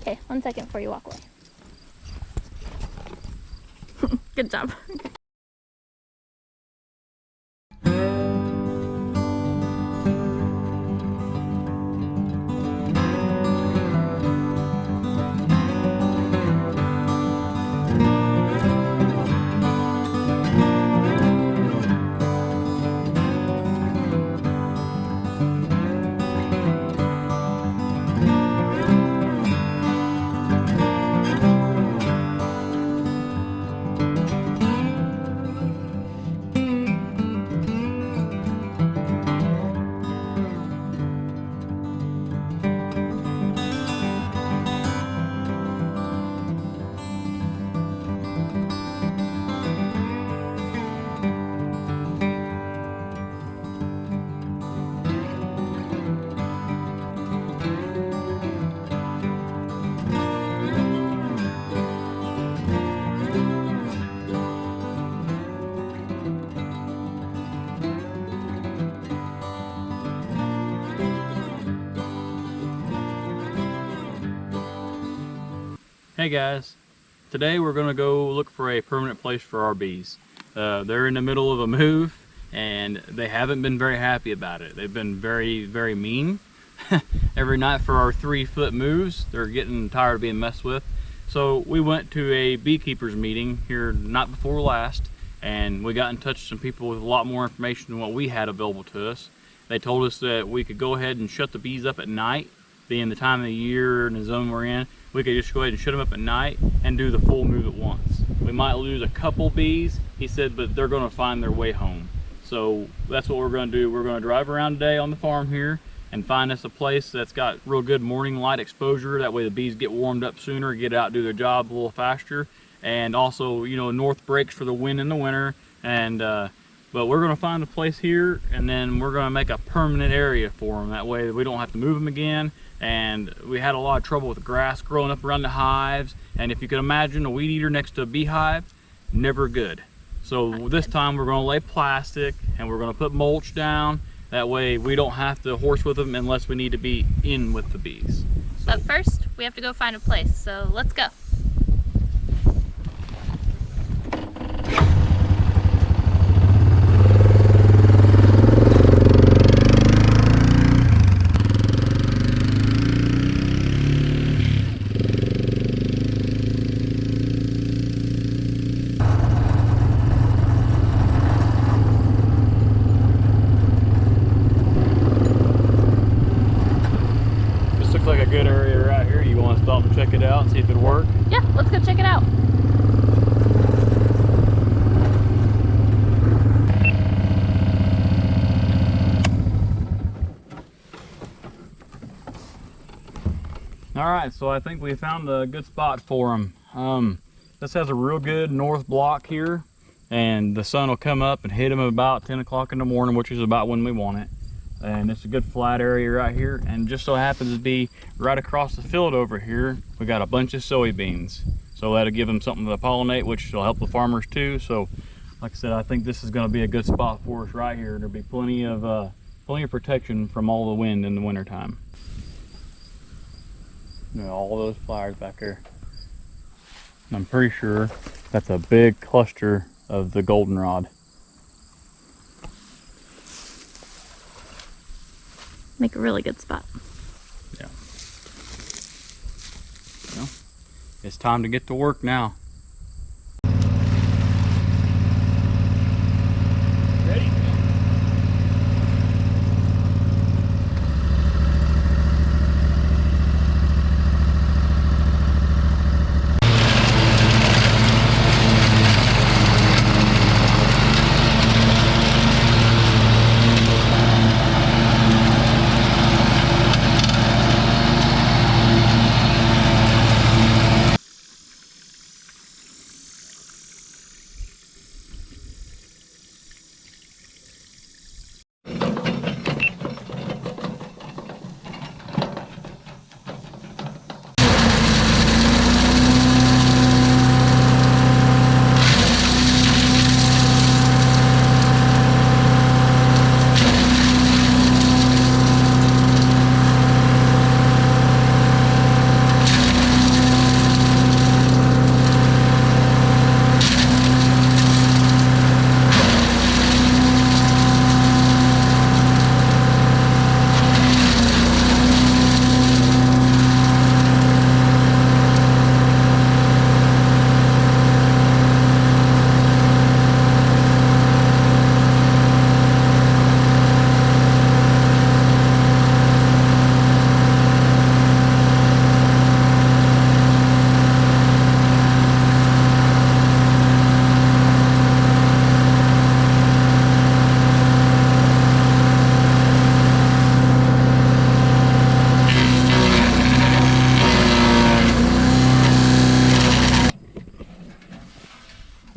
Okay, 1 second before you walk away. Good job. Hey guys, today we're going to go look for a permanent place for our bees. They're in the middle of a move and they haven't been very happy about it. They've been very mean. Every night for our 3-foot moves, they're getting tired of being messed with. So we went to a beekeepers meeting here night before last, and we got in touch with some people with a lot more information than what we had available to us. They told us that we could go ahead and shut the bees up at night, being the time of the year and the zone we're in. We could just go ahead and shut them up at night and do the full move at once. We might lose a couple bees, he said, but they're going to find their way home. So that's what we're going to do. We're going to drive around today on the farm here and find us a place that's got real good morning light exposure. That way the bees get warmed up sooner, get out, do their job a little faster, and also, you know, north breaks for the wind in the winter. And but we're going to find a place here, and then we're going to make a permanent area for them. That way we don't have to move them again. And we had a lot of trouble with the grass growing up around the hives, and if you can imagine a weed eater next to a beehive, never good. So this time we're going to lay plastic and we're going to put mulch down. That way we don't have to horse with them unless we need to be in with the bees. But first, we have to go find a place, so let's go. Looks like a good area right here. You want to stop and check it out and see if it'll work? Yeah, let's go check it out. Alright, so I think we found a good spot for them. This has a real good north block here, and the sun will come up and hit them about 10 o'clock in the morning, which is about when we want it. And it's a good flat area right here, and just so happens to be right across the field over here we got a bunch of soybeans, so that'll give them something to pollinate, which will help the farmers too. So like I said, I think this is going to be a good spot for us right here. There'll be plenty of protection from all the wind in the winter time. You know, all those flowers back there, and I'm pretty sure that's a big cluster of the goldenrod. Make a really good spot. Yeah. Well, it's time to get to work now. Ready?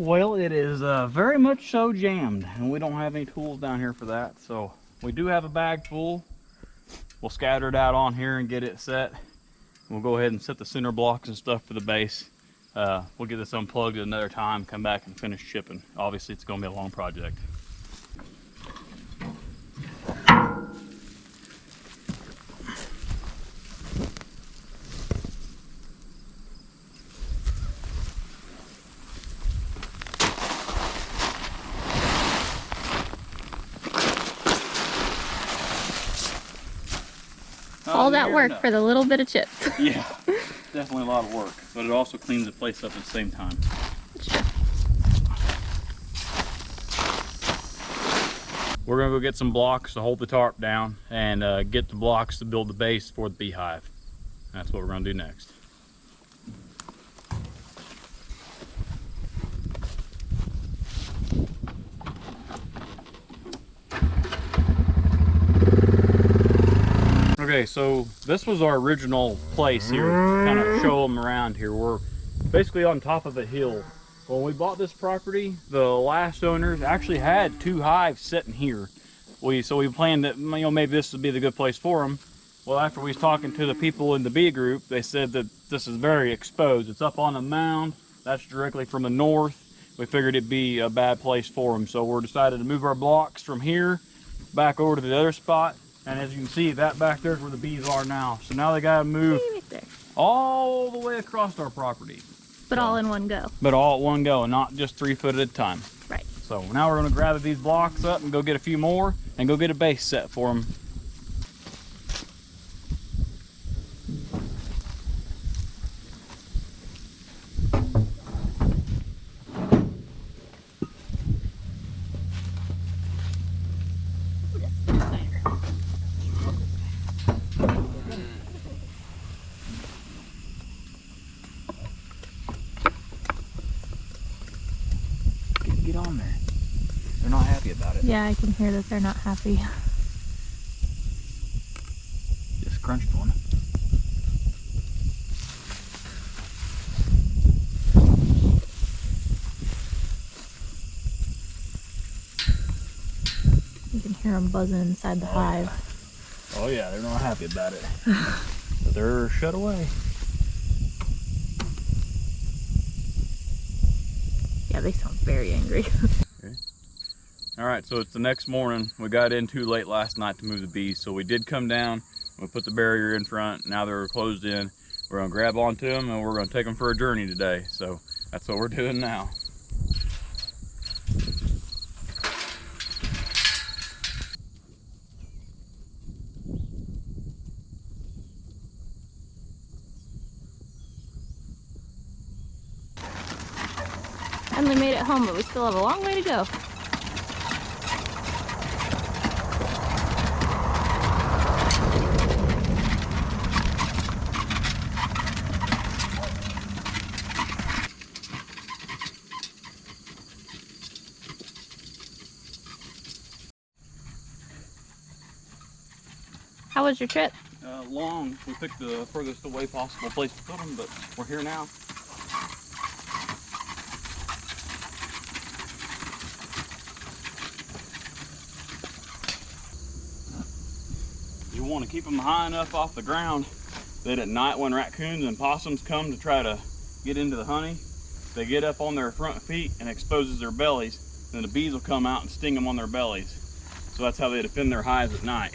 Well, it is very much so jammed, and we don't have any tools down here for that. So we do have a bag full. We'll scatter it out on here and get it set. We'll go ahead and set the center blocks and stuff for the base. We'll get this unplugged at another time, come back and finish shipping. Obviously, it's going to be a long project. All that work for the little bit of chips. Yeah, definitely a lot of work, but it also cleans the place up at the same time. Sure. We're gonna go get some blocks to hold the tarp down and get the blocks to build the base for the beehive. That's what we're gonna do next. Okay, so this was our original place here. Kind of show them around here. We're basically on top of a hill. When we bought this property, the last owners actually had 2 hives sitting here. So we planned that, maybe this would be the good place for them. Well, after we was talking to the people in the bee group, they said that this is very exposed. It's up on a mound. That's directly from the north. We figured it'd be a bad place for them. So we're decided to move our blocks from here back over to the other spot. And as you can see, that back there is where the bees are now. So now they gotta move all the way across our property. But all in one go. But all at one go, and not just 3 foot at a time. Right. So now we're gonna gather these blocks up and go get a few more and go get a base set for them. Get on there. They're not happy about it. Yeah, I can hear that they're not happy. Just crunched one. You can hear them buzzing inside the hive. Oh yeah, they're not happy about it. But they're shut away. Yeah, they sound very angry. Okay. All right, so it's the next morning. We got in too late last night to move the bees, so we did come down. We put the barrier in front. Now they're closed in. We're gonna grab onto them and we're gonna take them for a journey today. So that's what we're doing now. Finally made it home, but we still have a long way to go. How was your trip? Long. We picked the furthest away possible place to put them, but we're here now. You want to keep them high enough off the ground that at night when raccoons and possums come to try to get into the honey, they get up on their front feet and exposes their bellies, then the bees will come out and sting them on their bellies. So that's how they defend their hives at night.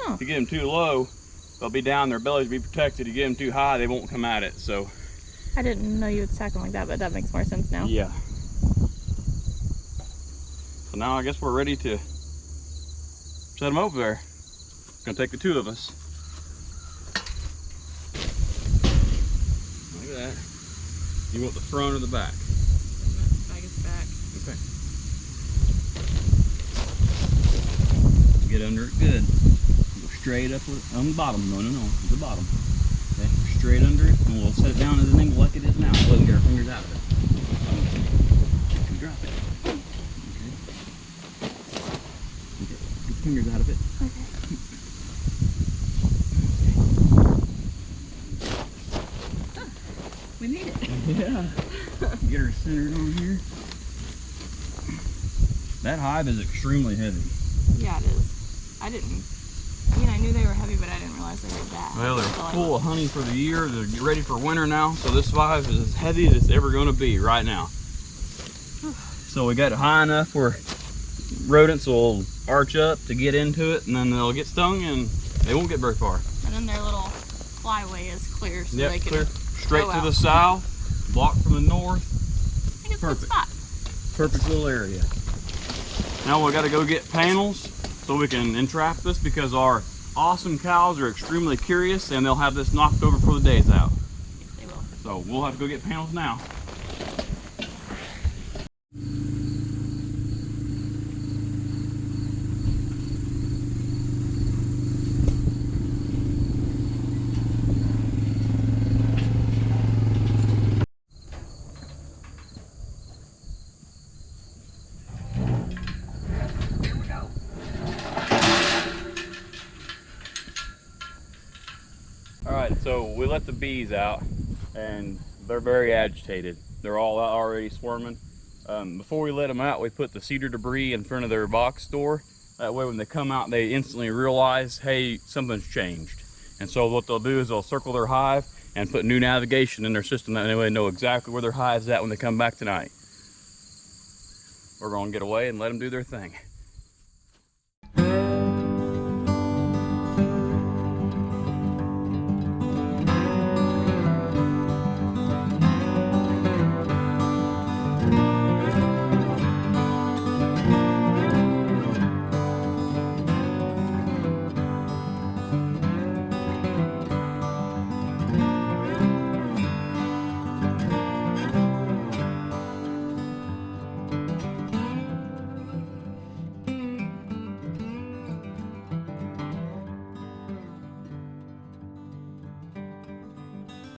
If you get them too low, they'll be down, their bellies will be protected. If you get them too high, they won't come at it. So I didn't know you would stack them like that, but that makes more sense now. yeah. So now I guess we're ready to set them over there. It's gonna take the 2 of us. Look at that. You want the front or the back? I guess back. Okay. Get under it good. Go straight up with, on the bottom. No, the bottom. Okay, straight under it, and we'll set it down at an angle like it is now. Let me get our fingers out of it. You drop it. Okay. Get your fingers out of it. Okay. We made it. Yeah. Get her centered on here. That hive is extremely heavy. Yeah, it is. I mean, I knew they were heavy, but I didn't realize they were that. Well, they're full of honey for the year. They're ready for winter now, so this hive is as heavy as it's ever going to be right now. So we got it high enough where rodents will arch up to get into it, and then they'll get stung and they won't get very far. And then their little flyway is clear, so they can clear. Straight to out. the south, blocked from the north. I think it's a good spot. Perfect little area. Now we got to go get panels so we can entrap this, because our awesome cows are extremely curious and they'll have this knocked over before the day's out. Yes, they will. So we'll have to go get panels now. Alright, so we let the bees out and they're very agitated. They're all out already swarming. Before we let them out, we put the cedar debris in front of their box door. That way when they come out, they instantly realize, hey, something's changed. And so what they'll do is they'll circle their hive and put new navigation in their system. That way they know exactly where their hive's at when they come back tonight. We're gonna get away and let them do their thing.